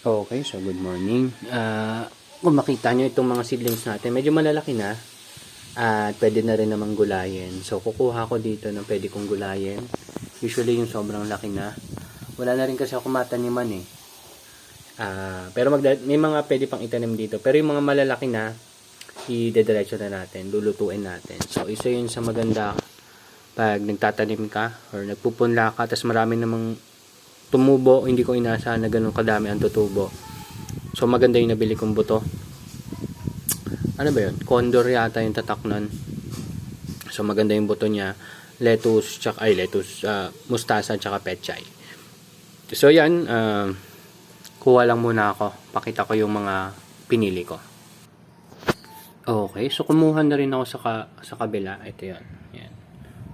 Okay, so good morning. Kung makita nyo itong mga seedlings natin, medyo malalaki na at pwede na rin namang gulayin. So kukuha ko dito ng pwede kong gulayin. Usually yung sobrang laki na. Wala na rin kasi ako mataniman eh. Pero may mga pwede pang itanim dito. Pero yung mga malalaki na, i-dediretso na natin, lulutuin natin. So isa yun sa maganda pag nagtatanim ka or nagpupunla ka, tapos marami namang tumubo, hindi ko inaasahan na ganun kadami ang tutubo. So maganda yung nabili kong buto. Ano ba yun? Condor yata yung tatak nun. So maganda yung buto niya. Lettuce, mustasa, tsaka pechay. So yan, kuha lang muna ako. Pakita ko yung mga pinili ko. Okay, so kumuha na rin ako sa kabila. Ito yan. Yan.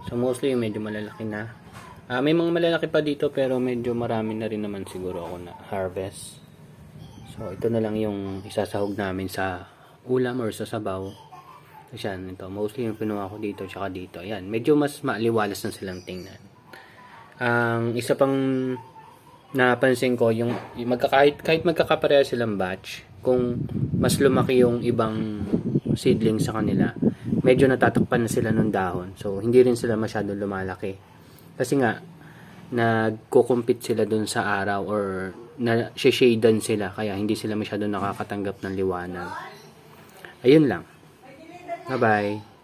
So mostly yung medyo malalaki na. May mga malalaki pa dito pero medyo marami na rin naman siguro ako na harvest. So ito na lang yung isasahog namin sa ulam or sa sabaw. Kasi yan, ito. Mostly yung pinuha ko dito tsaka dito. Ayan, medyo mas maaliwalas na silang tingnan. Ang isa pang napansin ko, kahit magkakapareha silang batch, kung mas lumaki yung ibang seedling sa kanila, medyo natatakpan na sila ng dahon. So hindi rin sila masyadong lumalaki. Kasi nga, nagko-compete sila dun sa araw or na-shaden sila kaya hindi sila masyado nakakatanggap ng liwanag. Ayun lang. Bye-bye.